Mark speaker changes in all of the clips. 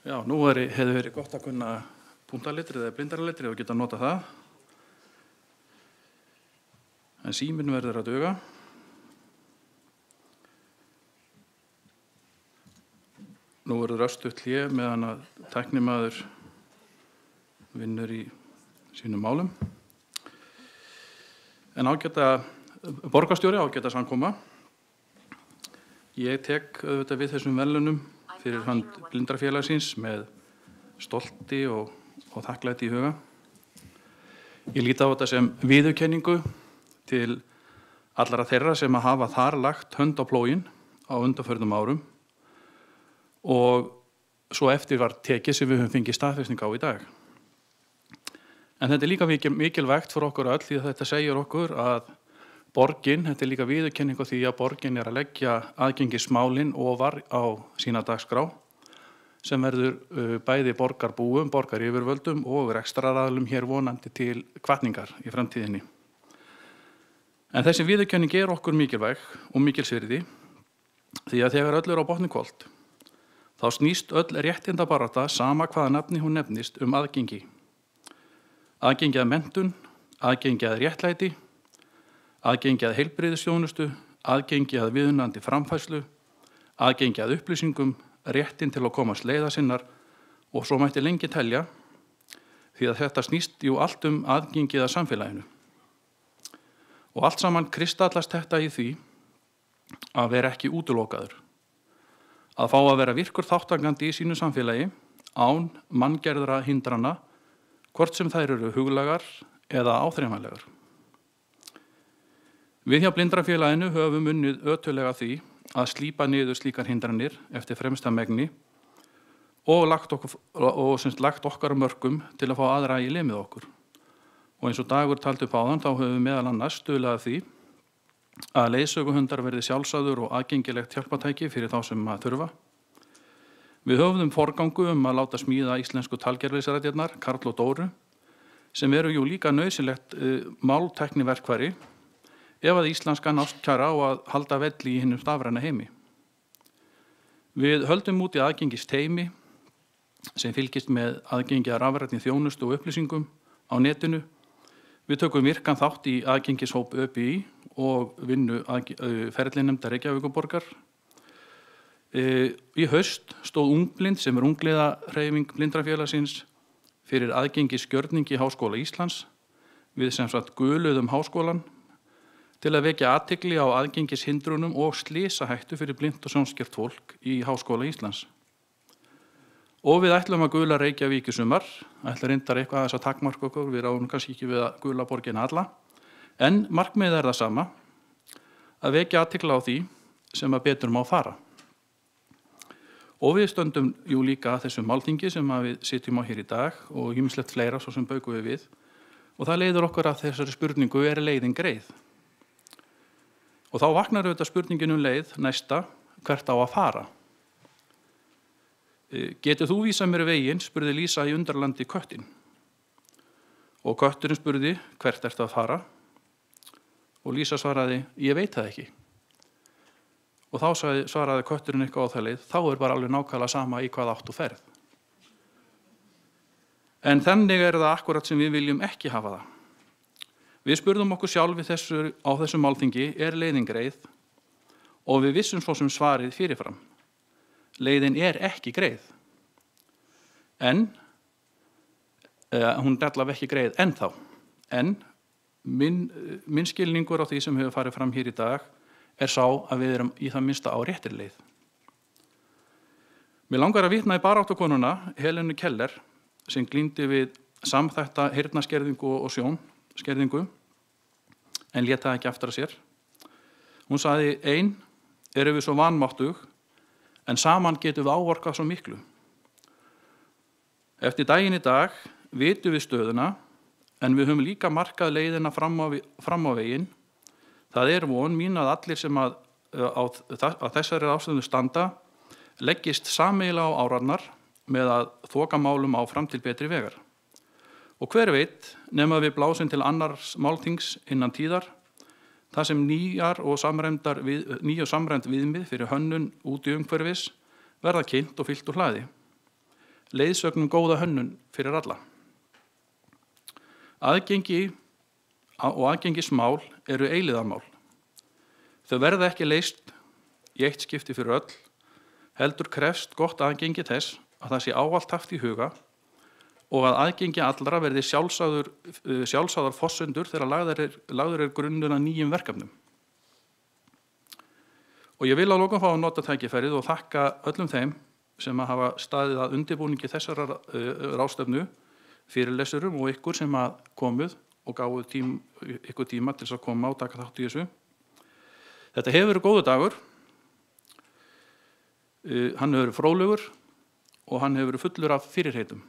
Speaker 1: Já, nú hefði verið gott að kunna punktaletrið eða blindaraletrið og geta nota það. En síminn verður að duga. Nú verður örstutt hlé meðan að tæknimaður vinnur í sínum málum. En ágæta borgarstjóri, ágæta samkoma. Ég tek auðvitað við þessum verðlaunum fyrir hönd Blindrafélagsins með stolti og þakklæti í huga. Ég líti á þetta sem viðurkenningu til allra þeirra sem að hafa þar lagt hönd á plóginn á undanförnum árum og svo eftir var tekið sem við höfum fengið staðfesting á í dag. En þetta líka mikilvægt fyrir okkur öll því að þetta segir okkur að borgin, þetta líka viðurkenning á því að borgin að leggja aðgengismálin ofar á sína dagskrá sem verður bæði borgarbúum, borgaryfirvöldum og rekstraraðilum hér vonandi til hvatningar í framtíðinni. En þessi viðurkenning okkur mikilvæg og mikilsvirði því að þegar öll á botni hvolft þá snýst öll réttindabarátta sama hvaða nafni hún nefnist aðgengi. Aðgengi að menntun, aðgengi að réttlæti, aðgengi að heilbrigðisþjónustu, aðgengi að viðunandi framfærslu, aðgengi að upplýsingum, réttin til að komast leiða sinnar og svo mætti lengi telja því að þetta snýst allt aðgengið að samfélaginu. Og allt saman kristallast þetta í því að vera ekki útilokaður, að fá að vera virkur þátttakandi í sínu samfélagi án manngerðra hindrana, hvort sem þær eru huglægar eða áþreifanlegar. Við hjá Blindrafélaginu höfum unnið ötullega því að slípa niður slíkar hindranir eftir fremsta megni og lagt okkar mörkum til að fá aðra í lið með okkur. Og eins og Dagur taldi upp áðan, þá höfum við meðal annars stuðlað að því að leiðsöguhundar verði sjálfsagður og aðgengilegt hjálpatæki fyrir þá sem að þurfa. Við höfðum forgangu að láta smíða íslensku talgerðlisrætjarnar, Karl og Dóru, sem eru líka nauðsynlegt máltækniverkfæri ef að íslenskan ástkæra á að halda velli í hinum stafræna heimi. Við höldum út í aðgengisteymi sem fylgist með aðgengi að rafrænni þjónustu og upplýsingum á netinu. Við tökum virkan þátt í aðgengishóp ÖBÍ og vinnu ferlinefndar Reykjavíkurborgar. Í haust stóð Ungblind sem ungliðahreyfing Blindrafélagsins fyrir aðgengisgjörningi Háskóla Íslands. Við sem sagt guluðum háskólan til að vekja athygli á aðgengishindrunum og slysahættu fyrir blint og sjónskert fólk í Háskóla Íslands. Og við ætlum að gula Reykjavík í sumar, ætla reyndar eitthvað aðeins að takmarka okkur, við ráðum kannski ekki við að gula borgina alla, en markmiðið það sama, að vekja athygli á því sem að betur má fara. Og við stöndum líka að þessum málþingi sem að við sitjum á hér í dag og ýmislegt fleira svo sem baugum við og það leiðir okkur að þessari spurningu leiðin greið. Og þá vaknar auðvitað spurningin leið næsta, hvert á að fara. Getur þú vísað mér veginn, spurði Lísa í Undralandi köttinn. Og kötturinn spurði, hvert ertu að fara? Og Lísa svaraði, ég veit það ekki. Og þá svaraði kötturinn eitthvað á það leið, þá bara alveg nákvæmlega sama í hvað átt þú ferð. En þannig það akkurat sem við viljum ekki hafa það. Við spurðum okkur sjálf á þessu málþingi, leiðin greið? Og við vissum svo sem svarið fyrirfram. Leiðin ekki greið. En, hún allavega ekki greið ennþá. En minn skilningur á því sem hefur farið fram hér í dag sá að við erum í það minnsta á réttri leið. Mér langar að vitna í baráttukonuna Helenu Keller sem glímdi við samþætta heyrnarskerðingu og sjónskerðingu en lét það ekki aftur að sér. Hún sagði, erum við svo vanmáttug en saman getum við áorkað svo miklu. Eftir daginn í dag vitum við stöðuna en við höfum líka markað leiðina fram á veginn. Það von mín að allir sem að þessari ástæðu standa leggist sameiginlega á árarnar með að þoka málum áfram til betri vegar. Og hver veit, nema við blásum til annars málþings innan tíðar, þar sem ný og samræmd viðmið fyrir hönnun úti umhverfis verða kynnt og fyllt úr hlaði. Leiðsögn góða hönnun fyrir alla. Aðgengi og aðgengismál eru eilífðarmál. Þau verða ekki leyst í eitt skipti fyrir öll, heldur krefst gott aðgengi þess að það sé ávallt haft í huga og að aðgengi allra verði sjálfsagðar forsendur þegar lagður grunnur að nýjum verkefnum. Og ég vil að lokum fá að nota tækifærið og þakka öllum þeim sem hafa staðið að undirbúningi þessarar ráðstefnu, fyrirlesurum og ykkur sem að komuð og gáfuð ykkur tíma til þess að koma og taka þátt í þessu. Þetta hefur verið góður dagur. Hann hefur verið fróðlegur og hann hefur verið fullur af fyrirheitum.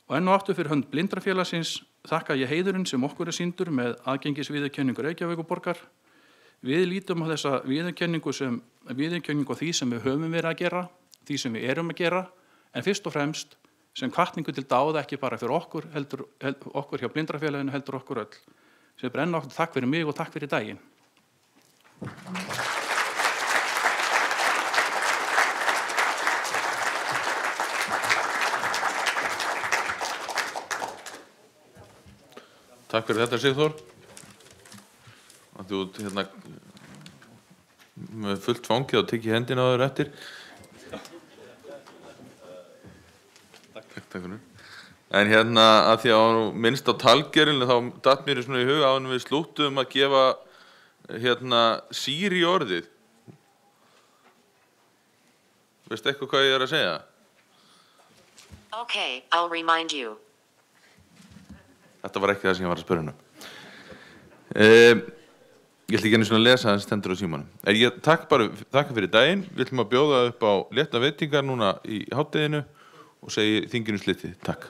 Speaker 1: Og enn og aftur fyrir hönd Blindrafélagsins þakka ég heiðurinn sem okkur sýndur með aðgengisviðurkenningu Reykjavíkurborgar. Við lítum á þessa viðurkenningu á því sem við höfum verið að gera, því sem við erum að gera, en fyrst og fremst sem hvatningu til dáða ekki bara fyrir okkur, heldur okkur hjá Blindrafélaginu, heldur okkur öll. Sem brenna okkur, takk fyrir mig og takk fyrir daginn.
Speaker 2: Takk fyrir þetta, Sigþór. Þú hérna með fullt fangið og tekið hendina á þér eftir. Takk fyrir. En hérna að því að minnst á talgerinu þá datt mér svona í huga áður en við slúttum að gefa hérna Siri orðið. Veistu eitthvað hvað ég er að segja?
Speaker 3: Okay, I'll remind you.
Speaker 2: Þetta var ekki það sem ég var að spyrja hana. Ég ætla ekki einu svona að lesa það sem stendur á símanum. Ég þakka fyrir daginn. Við ætlum að bjóða upp á létta veitingar núna í hádeginu og segi þinginu slitið. Takk.